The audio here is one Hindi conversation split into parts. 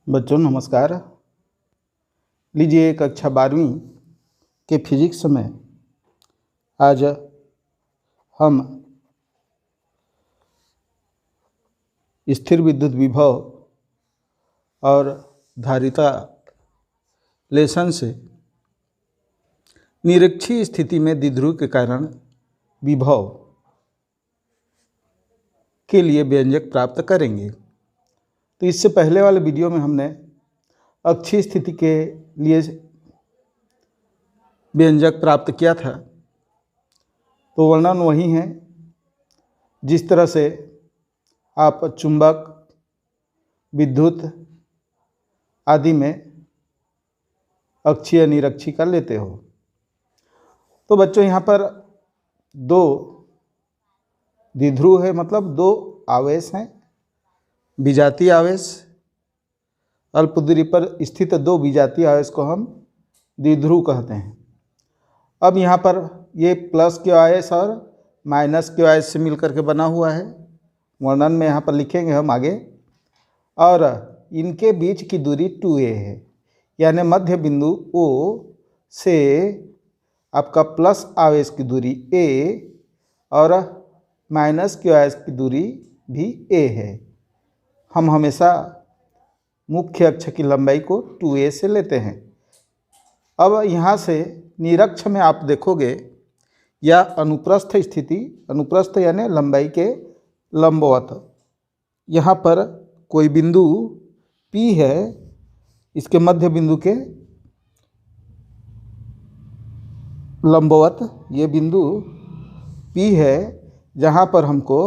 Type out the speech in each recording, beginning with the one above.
बच्चों नमस्कार। लीजिए कक्षा 12वीं के फिजिक्स में आज हम स्थिर विद्युत विभव और धारिता लेसन से निरक्षीय स्थिति में द्विध्रुव के कारण विभव के लिए व्यंजक प्राप्त करेंगे। तो इससे पहले वाले वीडियो में हमने अक्षीय स्थिति के लिए व्यंजक प्राप्त किया था। तो वर्णन वही है जिस तरह से आप चुंबक, विद्युत आदि में अक्षीय निरक्षीय का लेते हो। तो बच्चों यहाँ पर दो द्विध्रुव है, मतलब दो आवेश हैं, विजातीय आवेश। अल्प दूरी पर स्थित दो विजातीय आवेश को हम द्विध्रुव कहते हैं। अब यहाँ पर ये प्लस के आवेश और माइनस के आवेश से मिलकर के बना हुआ है। वर्णन में यहाँ पर लिखेंगे हम आगे। और इनके बीच की दूरी 2a है, यानी मध्य बिंदु O से आपका प्लस आवेश की दूरी a और माइनस के आवेश की दूरी भी a है। हम हमेशा मुख्य अक्ष की लंबाई को 2a से लेते हैं। अब यहाँ से निरक्ष में आप देखोगे या अनुप्रस्थ स्थिति, अनुप्रस्थ यानी लंबाई के लंबवत, यहाँ पर कोई बिंदु P है, इसके मध्य बिंदु के लंबवत ये बिंदु P है, जहाँ पर हमको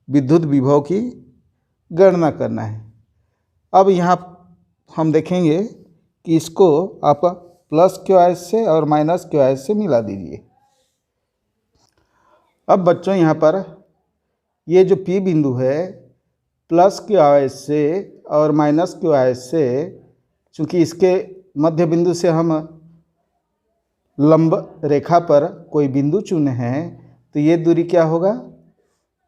विद्युत विभव की गणना करना है। अब यहाँ हम देखेंगे कि इसको आप प्लस के आवेश से और माइनस के आवेश से मिला दीजिए। अब बच्चों यहाँ पर ये जो P बिंदु है, प्लस के आवेश से और माइनस के आवेश से, चूँकि इसके मध्य बिंदु से हम लंब रेखा पर कोई बिंदु चुने हैं, तो ये दूरी क्या होगा,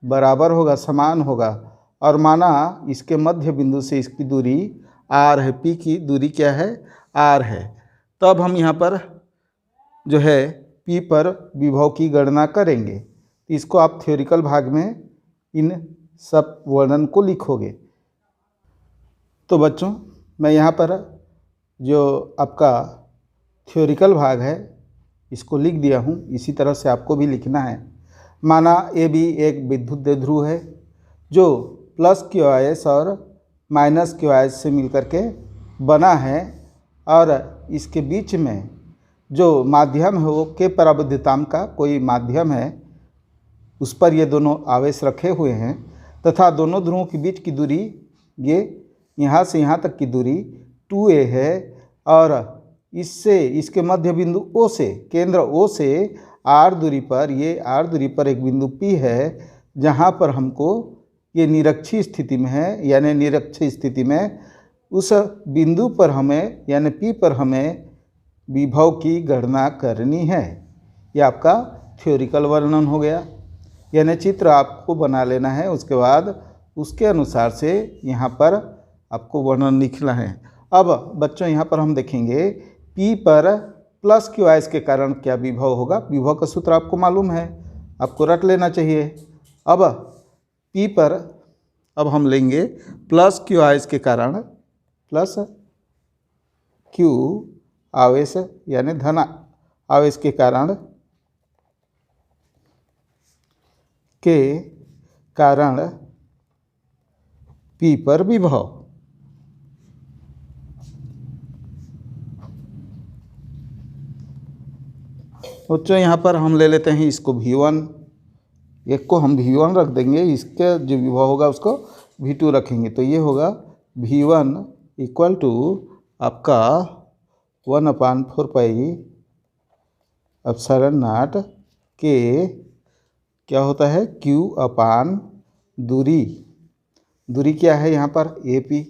बराबर होगा, समान होगा। और माना इसके मध्य बिंदु से इसकी दूरी r है, P की दूरी क्या है, r है। तब हम यहाँ पर जो है P पर विभव की गणना करेंगे। इसको आप थ्योरिकल भाग में इन सब वर्णन को लिखोगे। तो बच्चों मैं यहाँ पर जो आपका थ्योरिकल भाग है इसको लिख दिया हूँ। इसी तरह से आपको भी लिखना है। माना ए भी एक विद्युत द्विध्रुव है जो प्लस के आवेश और माइनस के आवेश से मिलकर के बना है, और इसके बीच में जो माध्यम है वो के पराविद्युतांक का कोई माध्यम है, उस पर ये दोनों आवेश रखे हुए हैं, तथा दोनों ध्रुवों के बीच की दूरी ये यहाँ से यहाँ तक की दूरी 2a है। और इससे इसके मध्य बिंदु O से, केंद्र O से r दूरी पर, ये r दूरी पर एक बिंदु P है, जहाँ पर हमको ये निरक्षीय स्थिति में है, यानी निरक्षीय स्थिति में उस बिंदु पर हमें यानी P पर हमें विभव की गणना करनी है। ये आपका थ्योरिकल वर्णन हो गया, यानी चित्र आपको बना लेना है। उसके बाद उसके अनुसार से यहाँ पर आपको वर्णन लिखना है। अब बच्चों यहाँ पर हम देखेंगे P पर प्लस के आवेश के कारण क्या विभव होगा। विभव का सूत्र आपको मालूम है, आपको रट लेना चाहिए। अब P पर अब हम लेंगे प्लस Q आवेश के कारण, प्लस Q आवेश यानी धन आवेश के कारण P पर विभव। बच्चों यहाँ पर हम ले लेते हैं इसको V1, एक को हम V1 रख देंगे, इसके जो विभव होगा उसको V2 रखेंगे। तो ये होगा V1 इक्वल टू आपका 1/4 पाई एप्सिलॉन नॉट के क्या होता है, Q अपान दूरी। दूरी क्या है यहाँ पर AP,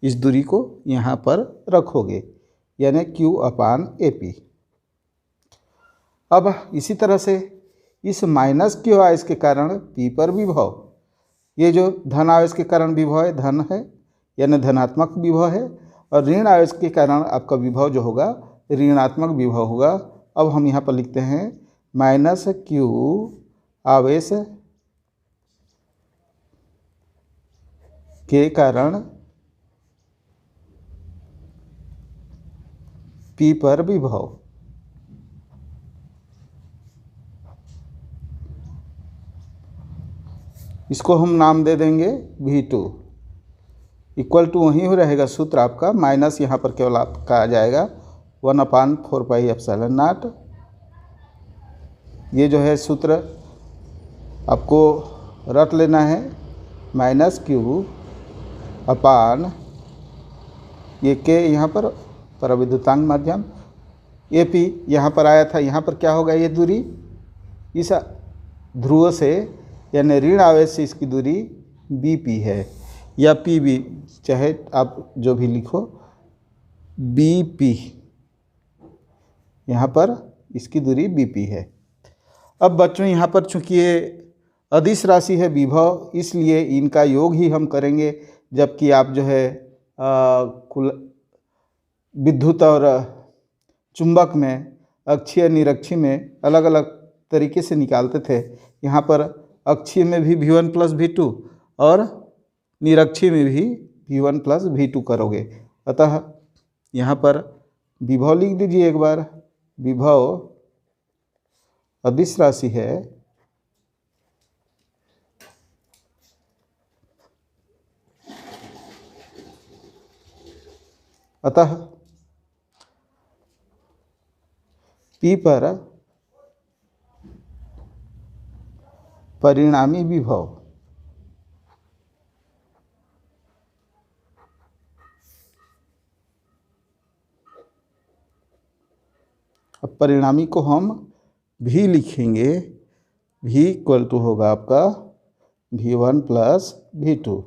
इस दूरी को यहाँ पर रखोगे, यानी Q अपान AP। अब इसी तरह से इस माइनस Q आवेश के कारण P पर विभव, ये जो धन आवेश के कारण विभव है, धन है, यानी धनात्मक विभव है, और ऋण आवेश के कारण आपका विभव जो होगा ऋणात्मक विभव होगा। अब हम यहाँ पर लिखते हैं माइनस क्यू आवेश के कारण P पर विभव। इसको हम नाम दे देंगे V2 इक्वल टू वहीं हो रहेगा सूत्र आपका, माइनस यहाँ पर केवल आपका आ जाएगा 1/4πε0। ये जो है सूत्र आपको रट लेना है, माइनस क्यू अपान ये के यहाँ पर परविद्युतांक माध्यम AP यहाँ पर आया था, यहाँ पर क्या होगा, ये दूरी इस ध्रुव से यानी ऋण आवेश से इसकी दूरी BP है या PB, चाहे आप जो भी लिखो BP, यहाँ पर इसकी दूरी BP है। अब बच्चों यहाँ पर चूंकि ये अदिश राशि है विभव, इसलिए इनका योग ही हम करेंगे, जबकि आप जो है कुल विद्युत और चुंबक में अक्षीय निरक्षीय में अलग अलग तरीके से निकालते थे। यहाँ पर अक्षीय में भी V1 प्लस V2 और निरक्षीय में भी V1 प्लस V2 करोगे। अतः यहाँ पर विभव लिख दीजिए एक बार, विभव अदिश राशि है अतः P पर परिणामी विभव अब परिणामी को हम V लिखेंगे, V इक्वल टू होगा आपका V1 प्लस V2।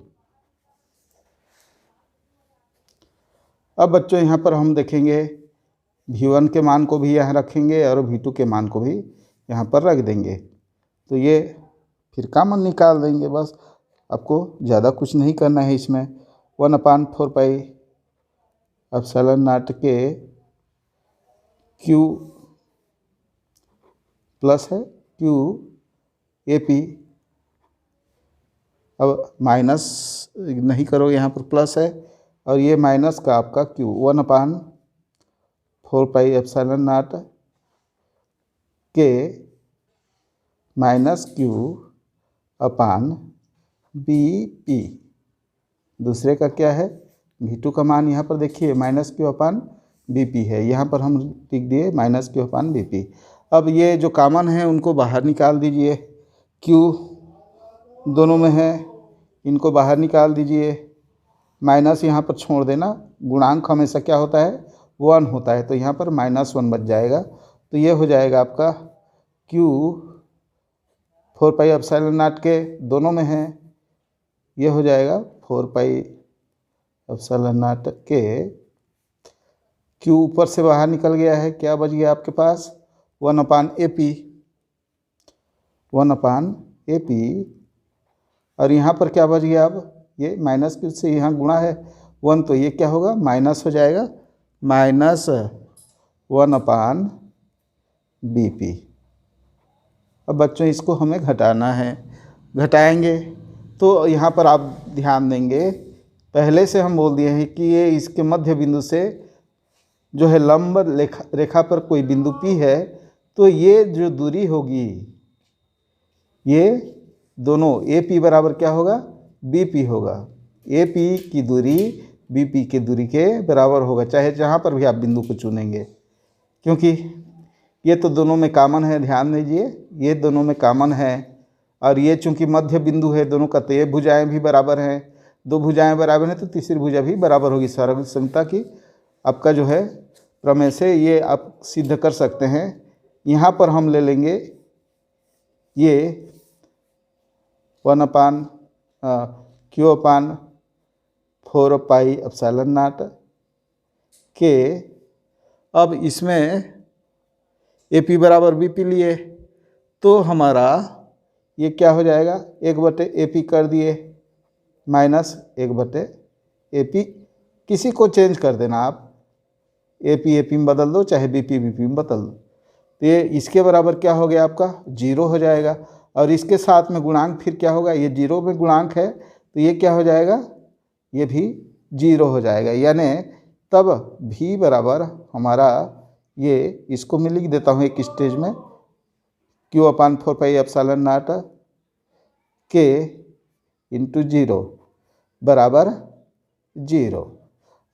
अब बच्चों यहाँ पर हम देखेंगे V1 के मान को भी यहाँ रखेंगे और V2 के मान को भी यहाँ पर रख देंगे, तो ये फिर कॉमन निकाल देंगे। बस आपको ज़्यादा कुछ नहीं करना है इसमें। 1/4πε0 के Q प्लस है Q AP, अब माइनस नहीं करो, यहाँ पर प्लस है और ये माइनस का आपका Q 1/4πε0 के माइनस Q अपान BP। दूसरे का क्या है, V2 का मान यहाँ पर देखिए माइनस Q अपान BP है, यहाँ पर हम लिख दिए माइनस Q अपान BP। अब ये जो कॉमन है उनको बाहर निकाल दीजिए, Q दोनों में है, इनको बाहर निकाल दीजिए, माइनस यहाँ पर छोड़ देना, गुणांक हमेशा क्या होता है 1 होता है, तो यहाँ पर -1 बच जाएगा। तो ये हो जाएगा आपका Q 4πε0 के दोनों में है, ये हो जाएगा 4πε0 के Q ऊपर से बाहर निकल गया है, क्या बच गया आपके पास 1/AP, 1/AP। और यहाँ पर क्या बच गया, अब ये माइनस Q से यहाँ गुणा है 1, तो ये क्या होगा माइनस हो जाएगा, -1/BP। अब बच्चों इसको हमें घटाना है, घटाएंगे तो यहाँ पर आप ध्यान देंगे, पहले से हम बोल दिए हैं कि ये इसके मध्य बिंदु से जो है लंब रेखा पर कोई बिंदु P है, तो ये जो दूरी होगी ये दोनों AP बराबर क्या होगा BP होगा, AP की दूरी BP की दूरी के बराबर होगा, चाहे जहाँ पर भी आप बिंदु को चुनेंगे, क्योंकि ये तो दोनों में कॉमन है। ध्यान दीजिए ये दोनों में कॉमन है, और ये चूंकि मध्य बिंदु है दोनों का, तो ये भुजाएँ भी बराबर हैं, दो भुजाएँ बराबर हैं तो तीसरी भुजा भी बराबर होगी। सर्वसम्मति समता की आपका जो है प्रमेय से ये आप सिद्ध कर सकते हैं। यहाँ पर हम ले लेंगे ये 1/Q/4πε0 के, अब इसमें AP बराबर BP लिए तो हमारा ये क्या हो जाएगा 1/AP कर दिए माइनस 1/AP, AP किसी को चेंज कर देना आप, AP में बदल दो, चाहे BP में बदल दो। तो ये इसके बराबर क्या हो गया आपका 0 हो जाएगा। और इसके साथ में गुणांक फिर क्या होगा, ये 0 में गुणांक है तो ये क्या हो जाएगा, ये भी 0 हो जाएगा। यानी तब भी बराबर हमारा ये, इसको मैं लिख देता हूँ एक स्टेज में, Q/4πε0 K × 0 बराबर 0।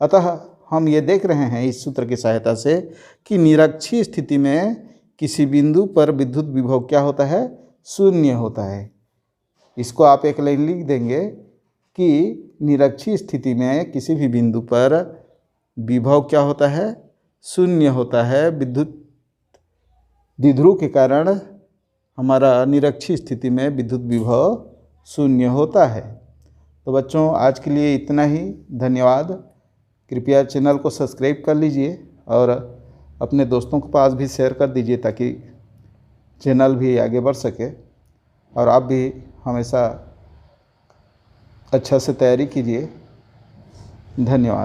अतः हम ये देख रहे हैं इस सूत्र की सहायता से कि निरक्षीय स्थिति में किसी बिंदु पर विद्युत विभव क्या होता है, शून्य होता है। इसको आप एक लाइन लिख देंगे कि निरक्षीय स्थिति में किसी भी बिंदु पर विभव क्या होता है, शून्य होता है। विद्युत द्विध्रुव के कारण हमारा निरक्षीय स्थिति में विद्युत विभव शून्य होता है। तो बच्चों आज के लिए इतना ही, धन्यवाद। कृपया चैनल को सब्सक्राइब कर लीजिए और अपने दोस्तों के पास भी शेयर कर दीजिए ताकि चैनल भी आगे बढ़ सके और आप भी हमेशा अच्छा से तैयारी कीजिए। धन्यवाद।